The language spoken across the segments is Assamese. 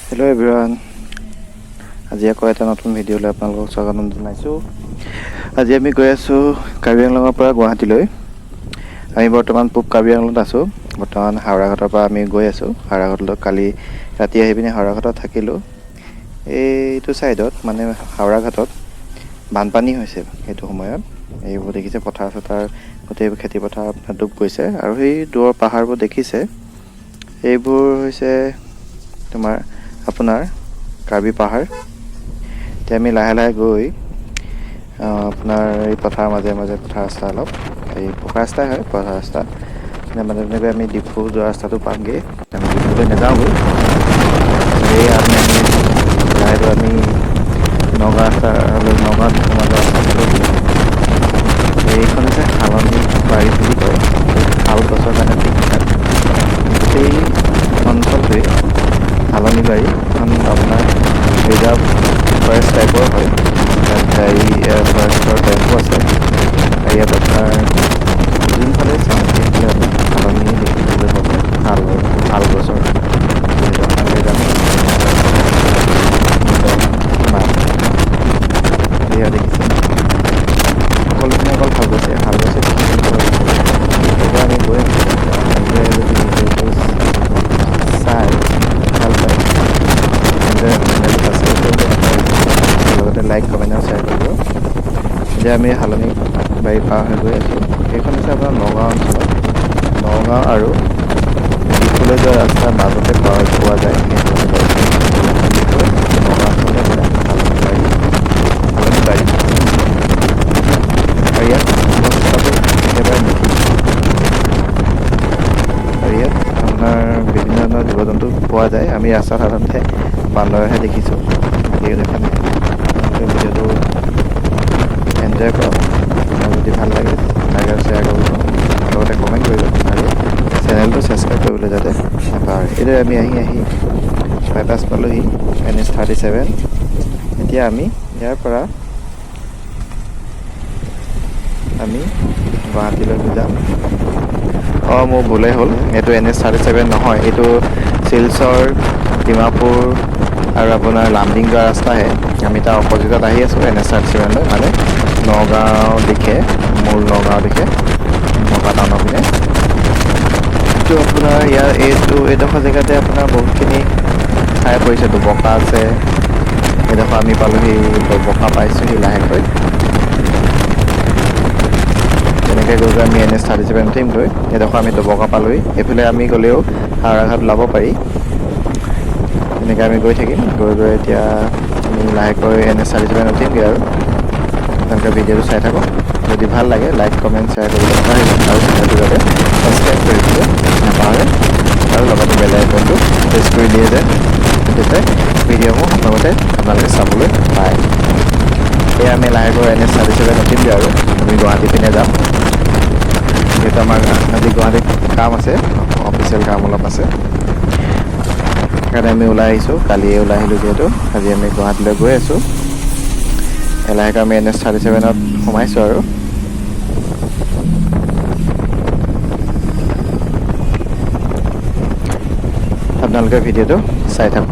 হেল্ল' এভৰিৱান, আজি আকৌ এটা নতুন ভিডিঅ'লৈ আপোনালোকক স্বাগতম জনাইছোঁ। আজি আমি গৈ আছোঁ কাৰ্বি আংলঙৰ পৰা গুৱাহাটীলৈ। আমি বৰ্তমান পূব কাৰ্বি আংলঙত আছোঁ। বৰ্তমান হাওৰাঘাটৰ পৰা আমি গৈ আছোঁ হাওৰাঘাটলৈ। কালি ৰাতি আহি পিনে হাওৰাঘাটত থাকিলোঁ। এইটো ছাইডত মানে হাওৰাঘাটত বানপানী হৈছে সেইটো সময়ত। এইবোৰ দেখিছে পথাৰ চথাৰ, গোটেইবোৰ খেতি পথাৰ আপোনাৰ ডুব গৈছে। আৰু সেই দূৰৰ পাহাৰবোৰ দেখিছে, এইবোৰ হৈছে আপোনাৰ কাৰ্বি পাহাৰ। এতিয়া আমি লাহে লাহে গৈ আপোনাৰ এই পথাৰৰ মাজে মাজে পথাৰ ৰাস্তা, অলপ এই পকা ৰাস্তাই হয়, পথাৰ ৰাস্তা মাজে মাজে গৈ আমি ডিফু যোৱা ৰাস্তাটো পামগৈ। আমি ডিফুলৈ নাযাওঁগৈ, এই আমি আহি আছোঁ লাহে লাহে। আমি নগাঁও ৰাস্তালৈ, নগাঁও ডিফু মাজৰ ৰাস্তালৈ। এইখন হৈছে হালনি বাৰী বুলি কয়। শাল গছৰ কাৰণে বিখ্যাত গোটেই অঞ্চলটোৱে। হালনি বাৰী এখন আপোনাৰ ৰিজাৰ্ভ ফৰেষ্ট টাইপৰ হয়। তাত গাড়ী ফৰেষ্টৰ টেম্পো আছে। আৰু ইয়াত আপোনাৰ যোনফালে চাওঁ সেইফালে আমি হালনি দেখিবলৈ পাব। শাল গছৰ যিহেতু আপোনালোকে জানে এয়া দেখিছে, সকলোখিনি অকল শাল গছে দেখিবলৈ পোৱা গৈছে। এতিয়া আমি গৈ আছোঁ। আপোনালোকে যদি ভিডিঅ'টো চাই ভাল পায় তেন্তে চেনেলটো ছাবস্ক্ৰাইব কৰিব নাপাহৰিব, লগতে লাইক কমেণ্ট আৰু শ্বেয়াৰ কৰিব। এতিয়া আমি হালনি বাৰী পাৰ হৈ গৈ আছোঁ। এইখন হৈছে আপোনাৰ নগাঁও অঞ্চলত, নগাঁও আৰু ডিফুলৈ যোৱা ৰাস্তাৰ মাজতে পোৱা যায় এই হালনি বাৰীখন। এইখন ডিফু নগাঁও অঞ্চলতে পৰে হালনি বাৰী। আৰু ইয়াত অৱস্থাটো একেবাৰে নিখুঁত। আৰু ইয়াত আপোনাৰ বিভিন্ন ধৰণৰ জীৱ জন্তু পোৱা যায়। আমি ৰাস্তাত সাধাৰণতে বান্দৰহে দেখিছোঁ। গতিকে দেখা নাই। আপোনালোকে ভিডিঅ'টো এনজয় কৰক। আৰু যদি ভাল লাগে লাইক আৰু শ্বেয়াৰ কৰিব, লগতে কমেণ্ট কৰিব আৰু চেনেলটো ছাবস্ক্ৰাইব কৰিবলৈ যাতে নাপাহৰে। এইদৰে আমি আহি বাইপাছ পালোহি, NH-37। এতিয়া আমি ইয়াৰ পৰা আমি গুৱাহাটীলৈ যাম। মোৰ ভুলেই হ'ল, এইটো NH-37 নহয়, এইটো শিলচৰ, ডিমাপুৰ আৰু আপোনাৰ লামডিং যোৱা ৰাস্তাহে। আমি তাৰ অপজিটত আহি আছোঁ NH-37লৈ, মানে নগাঁও দিশে, মূল নগাঁও দিশে, নগাঁও টাউনৰ পিনে। এইটো আপোনাৰ এইডোখৰ জেগাতে আপোনাৰ বহুতখিনি ঠাই পৰিছে। দুবকা আছে, এইডোখৰ আমি পালোঁহি, দুবকা পাইছোঁহি লাহেকৈ। তেনেকৈ গৈ আমি NH-37 উঠিমগৈ। এইডোখৰ আমি দুবকা পালোঁহি। এইফালে আমি গ'লেও হাওৰাঘাট ওলাব পাৰি। তেনেকৈ আমি গৈ থাকিম। গৈ এতিয়া আমি লাহেকৈ NH-37 উঠিমগৈ। আৰু আপোনালোকে ভিডিঅ'টো চাই থাকক। যদি ভাল লাগে লাইক কমেণ্ট শ্বেয়াৰ কৰিবলৈ নাপাহৰিব, আৰু চেনেলটো যাতে ছাবস্ক্ৰাইব কৰিবলৈ নাপাহৰে, আৰু লগতে বেল আইকনটো প্ৰেছ কৰি দিয়ে যে যাতে ভিডিঅ'সমূহ সময়মতে আপোনালোকে চাবলৈ পায়। সেয়া আমি লাহেকৈ NH-37 উঠিমগৈ আৰু আমি গুৱাহাটী পিনে যাম। যিহেতু আমাৰ আজি গুৱাহাটীত কাম আছে, অফিচিয়েল কাম অলপ আছে, সেইকাৰণে আমি ওলাই আহিছোঁ। কালিয়ে ওলাই আহিলোঁ যিহেতু আজি আমি গুৱাহাটীলৈ গৈ আছোঁ। লাহেকৈ আমি NH-37ত সোমাইছোঁ। আৰু আপোনালোকে ভিডিঅ'টো চাই থাকক।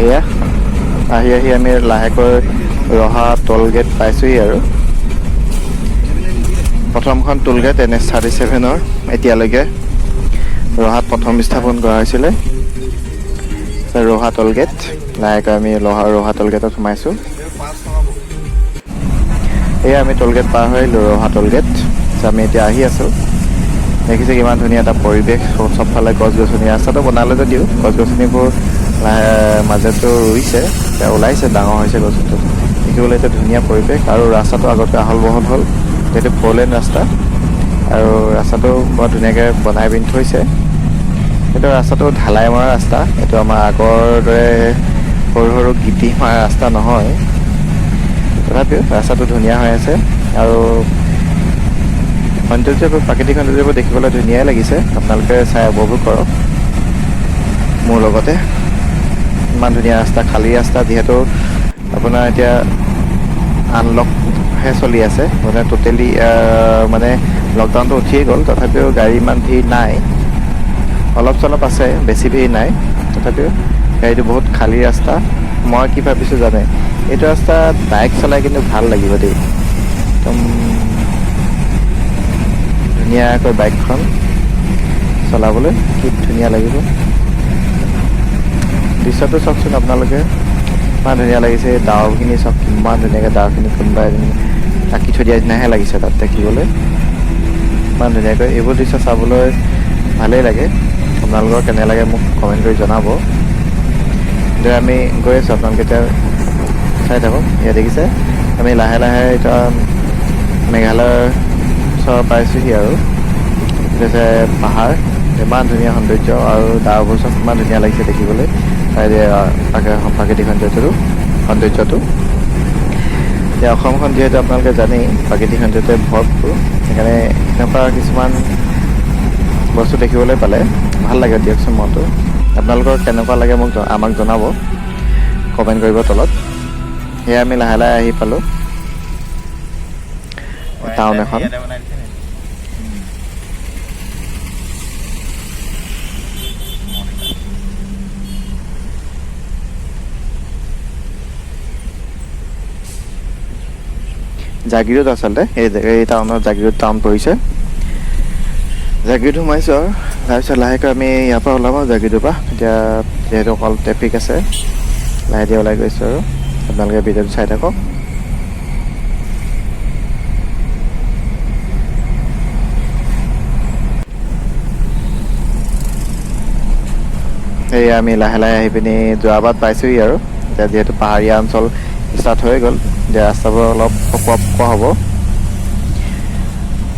এয়া আহি আমি লাহেকৈ ৰহা টোল গেট পাইছোঁহি। আৰু প্ৰথমখন টোল গেট NH-37ৰ এতিয়ালৈকে ৰহাত প্ৰথম স্থাপন কৰা হৈছিলে, ৰহা টোল গেট। লাহেকৈ আমি ৰহা টোল গেটত সোমাইছোঁ। এয়া আমি টোল গেট পাৰ হৈ আহিলোঁ, ৰহা টোল গেট। আমি এতিয়া আহি আছোঁ। দেখিছে কিমান ধুনীয়া এটা পৰিৱেশ, চবফালে গছ গছনি। ৰাস্তাটো বনালে যদিও গছ গছনিবোৰ মাজতো ৰুইছে, এতিয়া ওলাইছে, ডাঙৰ হৈছে গছটো। দেখিবলৈ এতিয়া ধুনীয়া পৰিৱেশ। আৰু ৰাস্তাটো আগতকৈ আহল বহল হ'ল, যিহেতু 4 লেন ৰাস্তা। আৰু ৰাস্তাটো বৰ ধুনীয়াকৈ বনাই পিনি থৈছে। এইটো ৰাস্তাটো ঢালাই মৰা ৰাস্তা। এইটো আমাৰ আগৰ দৰে সৰু সৰু গিটি মৰা ৰাস্তা নহয়। তথাপিও ৰাস্তাটো ধুনীয়া হৈ আছে। আৰু সৌন্দৰ্যবোৰ প্ৰাকৃতিক সৌন্দৰ্যবোৰ দেখিবলৈ ধুনীয়াই লাগিছে। আপোনালোকে চাই উপভোগ কৰক মোৰ লগতে। ইমান ধুনীয়া ৰাস্তা, খালী ৰাস্তা, যিহেতু আপোনাৰ এতিয়া আনলকহে চলি আছে, মানে টোটেলি মানে লকডাউনটো উঠিয়েই গ'ল, তথাপিও গাড়ী ইমান ভিৰ নাই, অলপ চলপ আছে, বেছি ভিৰ নাই, তথাপিও গাড়ীটো বহুত খালী ৰাস্তা। মই কি ভাবিছোঁ জানে, এইটো ৰাস্তাত বাইক চলাই কিন্তু ভাল লাগিব দেই, একদম ধুনীয়াকৈ বাইকখন চলাবলৈ কি ধুনীয়া লাগিব। দৃশ্যটো চাওকচোন আপোনালোকে, ইমান ধুনীয়া লাগিছে। ডাৱৰখিনি চাওক, কিমান ধুনীয়াকৈ ডাৱৰখিনি কোনোবা এদিন আঁকি থৈ দিয়া নিচিনাহে লাগিছে তাত দেখিবলৈ, ইমান ধুনীয়াকৈ। এইবোৰ দৃশ্য চাবলৈ ভালেই লাগে। আপোনালোকৰ কেনে লাগে মোক কমেণ্ট কৰি জনাব। এতিয়া আমি গৈ আছোঁ, আপোনালোকে এতিয়া চাই থাকক। এয়া দেখিছে, আমি লাহে লাহে এতিয়া মেঘালয়ৰ ওচৰ পাইছোঁহি আৰু হৈছে পাহাৰ, ইমান ধুনীয়া সৌন্দৰ্য আৰু ডাৱৰবোৰ চব ইমান ধুনীয়া লাগিছে দেখিবলৈ। প্ৰাকৃতিক সৌন্দৰ্যটো এতিয়া অসমখন যিহেতু আপোনালোকে জানেই প্ৰাকৃতিক সৌন্দৰ্যৰে ভৰপূৰ, সেইকাৰণে এনেকুৱা কিছুমান বস্তু দেখিবলৈ পালে ভাল লাগে দিয়কচোন মনটো। আপোনালোকৰ কেনেকুৱা লাগে আমাক জনাব, কমেণ্ট কৰিব তলত। সেয়া আমি লাহে লাহে আহি পালোঁ টাউন এখন। জাগিৰোড আচলতে এই টাউনত জাগিৰোড টাউন পৰিছে। জাগিৰোড সোমাইছোঁ আৰু তাৰপিছত লাহেকৈ আমি ইয়াৰ পৰা ওলাম আৰু জাগিৰোডৰ পৰা। এতিয়া যিহেতু অকল ট্ৰেফিক আছে, লাহে দিয়ে ওলাই গৈছোঁ আৰু আপোনালোকে ভিডিঅ'টো চাই থাকক। সেয়া আমি লাহে লাহে আহি পিনি যোৰাবাট পাইছোঁহি আৰু এতিয়া যিহেতু পাহাৰীয়া অঞ্চল ষ্টাৰ্ট হৈ গ'ল, এতিয়া ৰাস্তাবোৰ অলপ পকোৱা হ'ব।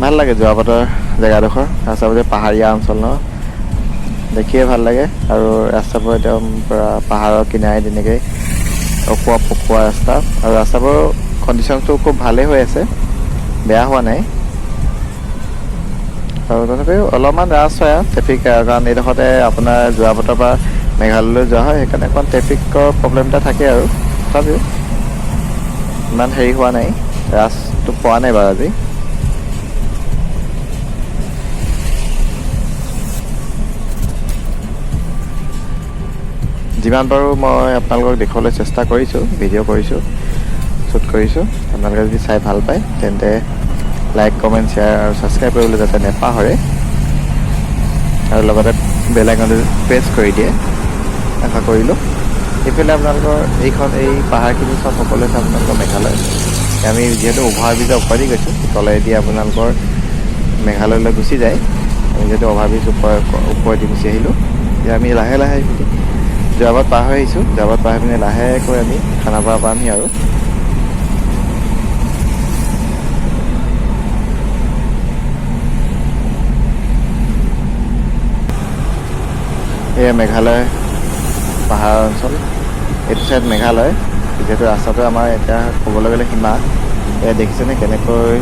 ভাল লাগে যোৰাবাটৰ জেগাডোখৰ, ৰাস্তাবোৰ পাহাৰীয়া অঞ্চল ন, দেখিয়ে ভাল লাগে। আৰু ৰাস্তাবোৰ একদম পূৰা পাহাৰৰ কিনাৰে তেনেকৈ পকোৱা ৰাস্তা, আৰু ৰাস্তাবোৰৰ কণ্ডিশ্যনটো খুব ভালেই হৈ আছে, বেয়া হোৱা নাই। আৰু তথাপিও অলপমান ৰাছ হয় আৰু ট্ৰেফিক, কাৰণ এইডোখৰতে আপোনাৰ যোৰাবাটৰ পৰা মেঘালয়লৈ যোৱা হয়, সেইকাৰণে অকণ ট্ৰেফিকৰ প্ৰব্লেম এটা থাকে আৰু তথাপিও ইমান হেৰি হোৱা নাই, ৰাছটো পোৱা নাই বাৰু আজি। যিমান পাৰোঁ মই আপোনালোকক দেখুৱাবলৈ চেষ্টা কৰিছোঁ, ভিডিঅ' কৰিছোঁ, শ্বুট কৰিছোঁ। আপোনালোকে যদি চাই ভাল পায় তেন্তে লাইক, কমেণ্ট, শ্বেয়াৰ আৰু ছাবস্ক্ৰাইব কৰিবলৈ যাতে নেপাহৰে, আৰু লগতে বেল আইকনটো প্ৰেছ কৰি দিয়ে আশা কৰিলোঁ। এইফালে আপোনালোকৰ এই পাহাৰখিনি চব সকলোৱে চাওক, আপোনালোকৰ মেঘালয়। আমি যিহেতু অভাৰব্ৰিজৰ ওপৰেদি গৈছোঁ, তলেদি আপোনালোকৰ মেঘালয়লৈ গুচি যায়। আমি যিহেতু অভাৰব্ৰিজ ওপৰেদি গুচি আহিলোঁ, এতিয়া আমি লাহে লাহে যোৰাবাট পাৰ হৈ আহিছোঁ। যোৰাবাট পাৰ হৈ পিনে লাহেকৈ আমি খানাপাৰা পামহি আৰু এয়া মেঘালয় পাহাৰ অঞ্চল, এইটো চাইড মেঘালয়। যিহেতু ৰাস্তাটো আমাৰ এতিয়া ক'বলৈ গ'লে সীমা, এয়া দেখিছেনে কেনেকৈ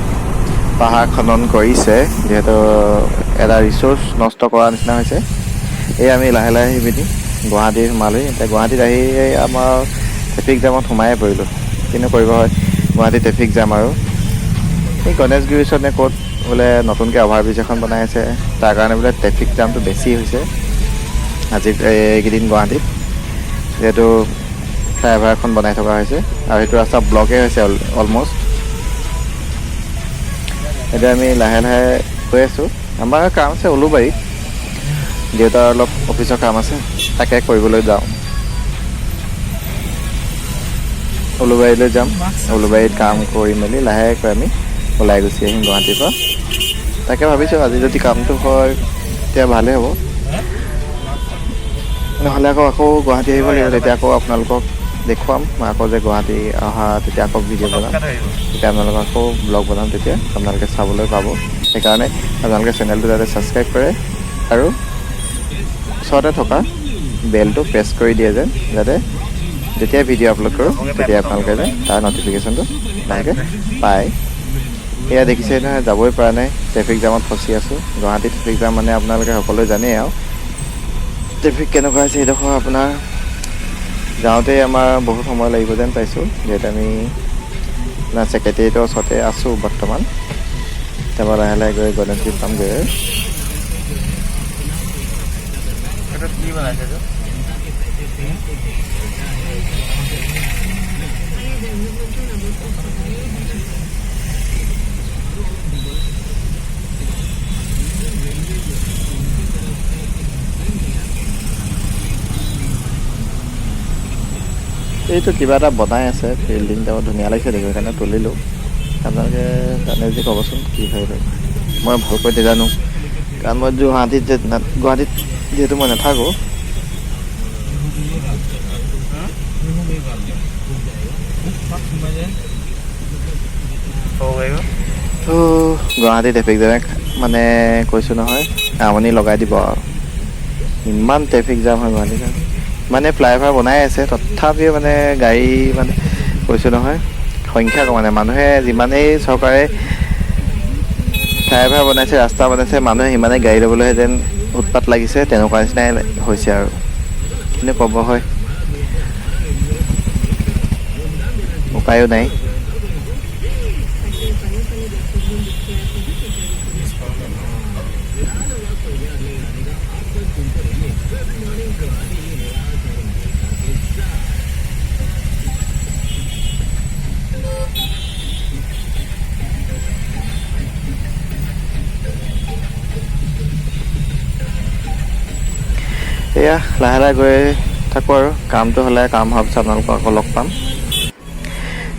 পাহাৰ খনন কৰিছে, যিহেতু এটা ৰিচোৰ্চ নষ্ট কৰাৰ নিচিনা হৈছে। এই আমি লাহে লাহে আহি পিনি গুৱাহাটীত সোমালোহি। এতিয়া গুৱাহাটীত আহি আমাৰ ট্ৰেফিক জামত সোমায়ে পৰিলোঁ, কিনো কৰিব হয়, গুৱাহাটীত ট্ৰেফিক জাম। আৰু এই গণেশগুৰিৰ ওচৰত নে ক'ত বোলে নতুনকৈ অভাৰব্ৰিজ এখন বনাই আছে, তাৰ কাৰণে বোলে ট্ৰেফিক জামটো বেছি হৈছে আজি এইকেইদিন গুৱাহাটীত, যিহেতু ফ্লাইঅভাৰ এখন বনাই থকা হৈছে আৰু সেইটো ৰাস্তা ব্লকেই হৈছে অলম'ষ্ট। এতিয়া আমি লাহে লাহে গৈ আছোঁ। আমাৰ কাম আছে উলুবাৰীত, দেউতাৰ অলপ অফিচৰ কাম আছে, তাকে কৰিবলৈ যাওঁ। উলুবাৰীলৈ যাম, উলুবাৰীত কাম কৰি মেলি লাহেকৈ আমি ওলাই গুচি আহিম গুৱাহাটীৰ পৰা। তাকে ভাবিছোঁ আজি যদি কামটো হয় তেতিয়া ভালেই হ'ব, নহ'লে আকৌ গুৱাহাটী আহিব লাগিব। তেতিয়া আকৌ আপোনালোকক দেখুৱাম মই আকৌ যে গুৱাহাটী অহা, তেতিয়া আকৌ ভিডিঅ' বনাম, তেতিয়া আপোনালোকক আকৌ ব্লগ বনাম, তেতিয়া আপোনালোকে চাবলৈ পাব। সেইকাৰণে আপোনালোকে চেনেলটো যাতে ছাবস্ক্ৰাইব কৰে আৰু ওচৰতে থকা বেলটো প্ৰেছ কৰি দিয়ে যাতে যেতিয়াই ভিডিঅ' আপলোড কৰোঁ তেতিয়াই আপোনালোকে তাৰ ন'টিফিকেশ্যনটো লাহেকৈ পায়। এয়া দেখিছে নহয়, যাবই পৰা নাই, ট্ৰেফিক জামত ফচি আছোঁ। গুৱাহাটী ট্ৰেফিক জাম মানে আপোনালোকে সকলোৱে জানেই আৰু ট্ৰেফিক কেনেকুৱা হৈছে এইডোখৰ আপোনাৰ যাওঁতেই আমাৰ বহুত সময় লাগিব যেন পাইছোঁ, যিহেতু আমি আপোনাৰ ছেক্ৰেটেৰিয়েটৰ ওচৰতে আছোঁ বৰ্তমান। তাৰপৰা লাহে লাহে গৈ গণেশগুৰি পামগৈ। এইটো কিবা এটা বনাই আছে, বিল্ডিংটো ধুনীয়া লাগিছে দেখি, সেইকাৰণে তুলিলোঁ। আপোনালোকে জানে যদি ক'বচোন কি হয়। মই ভালকৈ নাজানো, কাৰণ মই গুৱাহাটীত যিহেতু মই নাথাকোঁ। তো গুৱাহাটী ট্ৰেফিক জামে মানে কৈছোঁ নহয়, আমনি লগাই দিব আৰু ইমান ট্ৰেফিক জাম হয় গুৱাহাটীত। মানে ফ্লাইঅভাৰ বনাই আছে, তথাপিও মানে গাড়ী মানে কৈছোঁ নহয় সংখ্যা কমা, মানুহে যিমানেই চৰকাৰে ফ্লাইঅভাৰ বনাইছে, ৰাস্তা বনাইছে, মানুহে সিমানেই গাড়ী ল'বলৈহে যেন উৎপাত লাগিছে, তেনেকুৱা নিচিনাই হৈছে আৰু কিন্তু ক'ব হয়, উপায়ো নাই। এয়া লাহে লাহে গৈ থাকোঁ আৰু কামটো হ'লে, কাম হোৱাৰ পিছত আপোনালোকক আকৌ লগ পাম।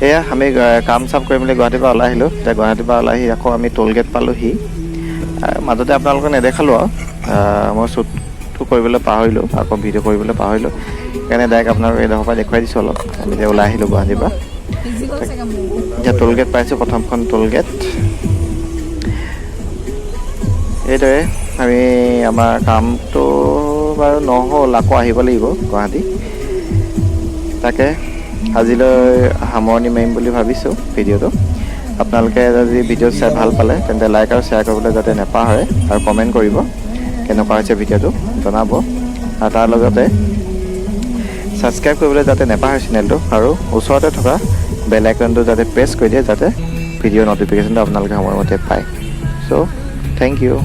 এয়া আমি কাম চাম কৰি মেলি গুৱাহাটীৰ পৰা ওলাই আহিলোঁ। এতিয়া গুৱাহাটীৰ পৰা ওলাই আহি আকৌ আমি টোল গেট পালোঁহি। মাজতে আপোনালোকক নেদেখালোঁ আৰু মই শ্বুটটো কৰিবলৈ পাহৰিলোঁ, আকৌ ভিডিঅ' কৰিবলৈ পাহৰিলোঁ, সেইকাৰণে ডাইৰেক্ট আপোনালোকক এইডোখৰ পৰা দেখুৱাই দিছোঁ অলপ। আমি এতিয়া ওলাই আহিলোঁ গুৱাহাটীৰ পৰা। এতিয়া টোল গেট পাইছোঁ, প্ৰথমখন টোল গেট। এইদৰে আমি আমাৰ কামটো বাৰু নহ'ল, আকৌ আহিব লাগিব গুৱাহাটী। তাকে আজিলৈ সামৰণি মাৰিম বুলি ভাবিছোঁ ভিডিঅ'টো। আপোনালোকে যদি ভিডিঅ' চাই ভাল পালে তেন্তে লাইক আৰু শ্বেয়াৰ কৰিবলৈ যাতে নেপাহৰে, আৰু কমেণ্ট কৰিব কেনেকুৱা হৈছে ভিডিঅ'টো জনাব, আৰু তাৰ লগতে ছাবস্ক্ৰাইব কৰিবলৈ যাতে নেপাহৰে চেনেলটো, আৰু ওচৰতে থকা বেল আইকনটো যাতে প্ৰেছ কৰি দিয়ে, যাতে ভিডিঅ' ন'টিফিকেশ্যনটো আপোনালোকে সময়মতে পায়। চ' থেংক ইউ।